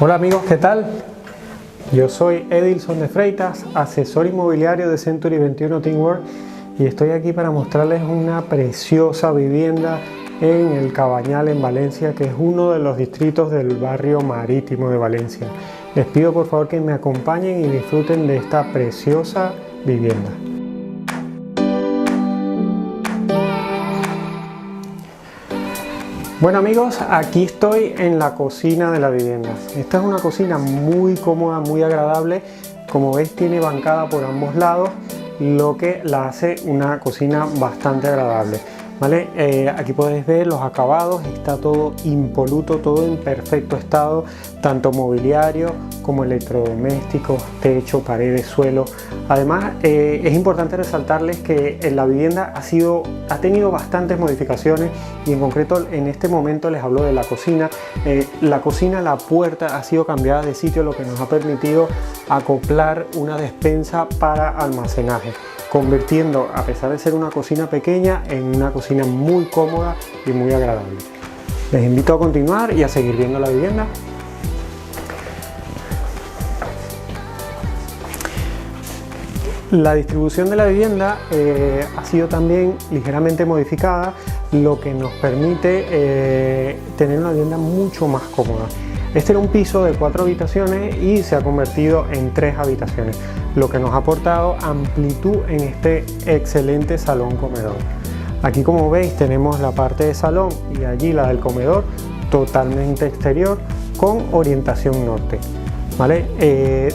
Hola amigos, ¿qué tal? Yo soy Edilson de Freitas, asesor inmobiliario de Century 21 Teamwork, y estoy aquí para mostrarles una preciosa vivienda en el Cabañal en Valencia, que es uno de los distritos del barrio marítimo de Valencia. Les pido por favor que me acompañen y disfruten de esta preciosa vivienda. Bueno amigos, aquí estoy en la cocina de la vivienda. Esta es una cocina muy cómoda, muy agradable. Como veis, tiene bancada por ambos lados, lo que la hace una cocina bastante agradable, ¿vale? Aquí podéis ver los acabados, está todo impoluto, todo en perfecto estado, tanto mobiliario como electrodomésticos, techo, paredes, suelo. Además, es importante resaltarles que la vivienda ha tenido bastantes modificaciones, y en concreto en este momento les hablo de la cocina. La puerta ha sido cambiada de sitio, lo que nos ha permitido acoplar una despensa para almacenaje, convirtiendo, a pesar de ser una cocina pequeña, en una cocina muy cómoda y muy agradable. Les invito a continuar y a seguir viendo la vivienda. La distribución de la vivienda ha sido también ligeramente modificada, lo que nos permite tener una vivienda mucho más cómoda. Este era un piso de 4 habitaciones y se ha convertido en 3 habitaciones, lo que nos ha aportado amplitud en este excelente salón comedor. Aquí, como veis, tenemos la parte de salón y allí la del comedor, totalmente exterior con orientación norte, ¿vale?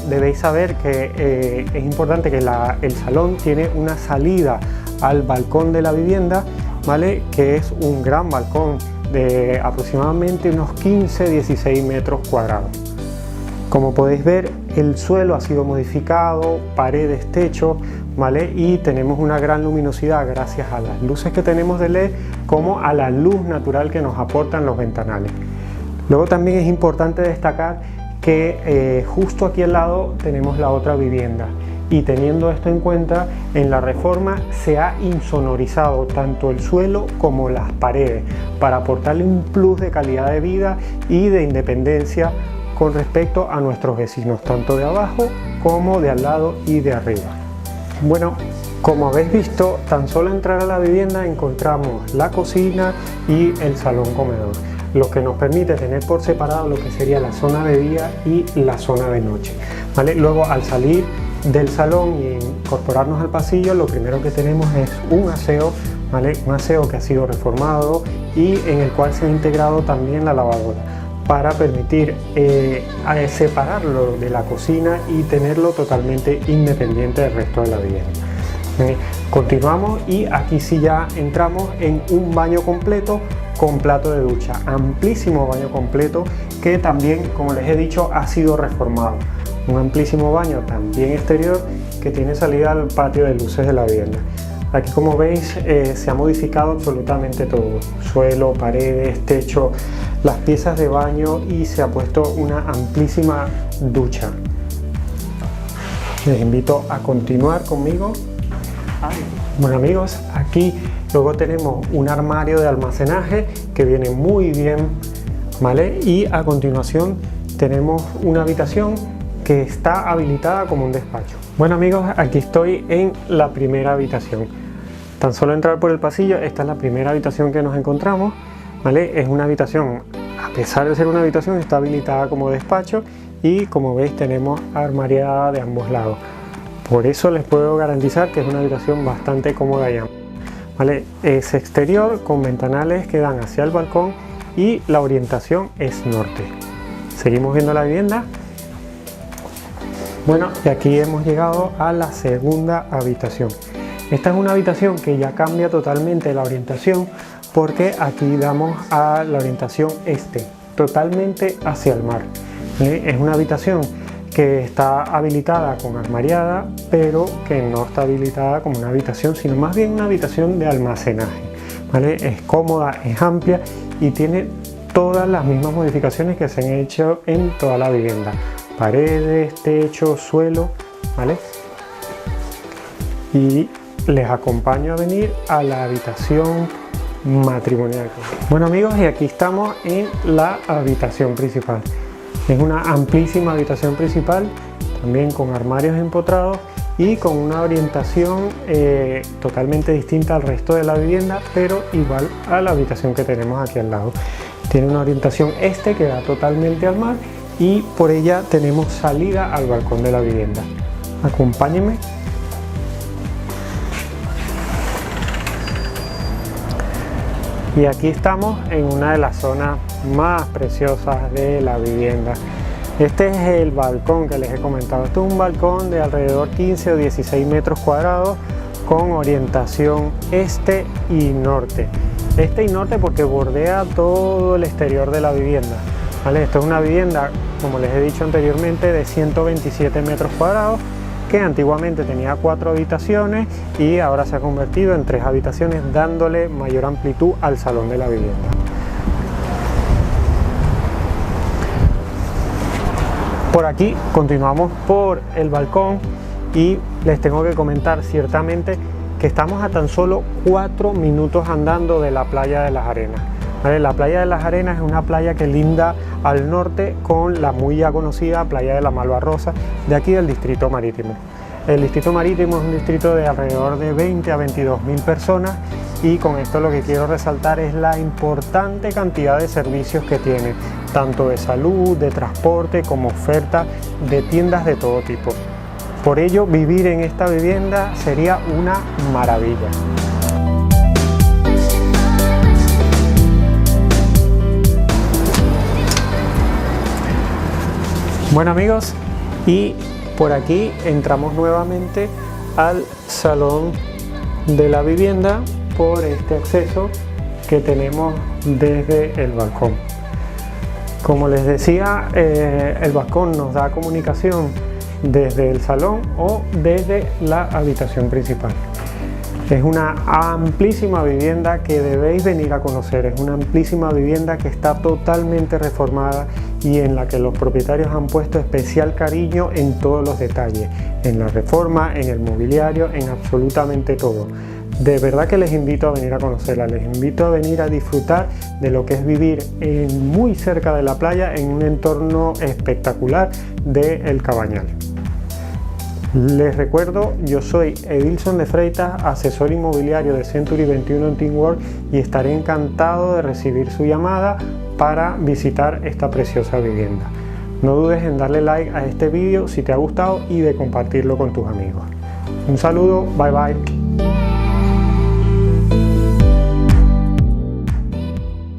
Debéis saber que es importante que el salón tiene una salida al balcón de la vivienda, ¿vale? Que es un gran balcón de aproximadamente unos 15-16 metros cuadrados. Como podéis ver, el suelo ha sido modificado, paredes, techo, ¿vale? Y tenemos una gran luminosidad gracias a las luces que tenemos de LED, como a la luz natural que nos aportan los ventanales. Luego también es importante destacar que justo aquí al lado tenemos la otra vivienda, y teniendo esto en cuenta, en la reforma se ha insonorizado tanto el suelo como las paredes para aportarle un plus de calidad de vida y de independencia con respecto a nuestros vecinos, tanto de abajo como de al lado y de arriba. Bueno, como habéis visto, tan solo entrar a la vivienda encontramos la cocina y el salón comedor, lo que nos permite tener por separado lo que sería la zona de día y la zona de noche, ¿vale? Luego, al salir del salón y incorporarnos al pasillo, lo primero que tenemos es un aseo, ¿vale? Un aseo que ha sido reformado y en el cual se ha integrado también la lavadora para permitir separarlo de la cocina y tenerlo totalmente independiente del resto de la vivienda. Continuamos y aquí sí ya entramos en un baño completo con plato de ducha, amplísimo baño completo que también, como les he dicho, ha sido reformado. Un amplísimo baño también exterior que tiene salida al patio de luces de la vivienda. Aquí, como veis, se ha modificado absolutamente todo: suelo, paredes, techo, las piezas de baño, y se ha puesto una amplísima ducha. Les invito a continuar conmigo. Bueno amigos, aquí luego tenemos un armario de almacenaje que viene muy bien, ¿vale? Y a continuación tenemos una habitación que está habilitada como un despacho. Bueno amigos, aquí estoy en la primera habitación. Tan solo entrar por el pasillo, esta es la primera habitación que nos encontramos, ¿vale? Es una habitación, a pesar de ser una habitación, está habilitada como despacho, y como veis tenemos armariada de ambos lados. Por eso les puedo garantizar que es una habitación bastante cómoda ya, ¿vale? Es exterior con ventanales que dan hacia el balcón y la orientación es norte. Seguimos viendo la vivienda. Bueno, y aquí hemos llegado a la segunda habitación. Esta es una habitación que ya cambia totalmente la orientación, porque aquí damos a la orientación este, totalmente hacia el mar. Es una habitación que está habilitada con armariada, pero que no está habilitada como una habitación, sino más bien una habitación de almacenaje, ¿vale? Es cómoda, es amplia y tiene todas las mismas modificaciones que se han hecho en toda la vivienda: paredes, techo, suelo, ¿vale? Y les acompaño a venir a la habitación matrimonial. Bueno amigos, y aquí estamos en la habitación principal. Es una amplísima habitación principal, también con armarios empotrados y con una orientación totalmente distinta al resto de la vivienda, pero igual a la habitación que tenemos aquí al lado. Tiene una orientación este que da totalmente al mar y por ella tenemos salida al balcón de la vivienda. Acompáñenme. Y aquí estamos en una de las zonas más preciosas de la vivienda. Este es el balcón que les he comentado. Este es un balcón de alrededor 15 o 16 metros cuadrados con orientación este y norte. Este y norte porque bordea todo el exterior de la vivienda. ¿Vale? Esto es una vivienda, como les he dicho anteriormente, de 127 metros cuadrados, que antiguamente tenía 4 habitaciones y ahora se ha convertido en 3 habitaciones, dándole mayor amplitud al salón de la vivienda. Por aquí continuamos por el balcón y les tengo que comentar ciertamente que estamos a tan solo 4 minutos andando de la playa de las Arenas. ¿Vale? La playa de las Arenas es una playa que linda al norte con la muy ya conocida playa de la Malvarrosa de aquí del distrito marítimo. El distrito marítimo es un distrito de alrededor de 20 a 22.000 personas y con esto lo que quiero resaltar es la importante cantidad de servicios que tiene, tanto de salud, de transporte como oferta de tiendas de todo tipo. Por ello, vivir en esta vivienda sería una maravilla. Bueno amigos, y por aquí entramos nuevamente al salón de la vivienda por este acceso que tenemos desde el balcón. Como les decía, el balcón nos da comunicación desde el salón o desde la habitación principal. Es una amplísima vivienda que debéis venir a conocer. Es una amplísima vivienda que está totalmente reformada y en la que los propietarios han puesto especial cariño en todos los detalles, en la reforma, en el mobiliario, en absolutamente todo. De verdad que les invito a venir a conocerla, les invito a venir a disfrutar de lo que es vivir muy cerca de la playa en un entorno espectacular de El Cabañal. Les recuerdo, yo soy Edilson de Freitas, asesor inmobiliario de Century 21 en Team World y estaré encantado de recibir su llamada para visitar esta preciosa vivienda. No dudes en darle like a este vídeo si te ha gustado y de compartirlo con tus amigos. Un saludo, bye bye.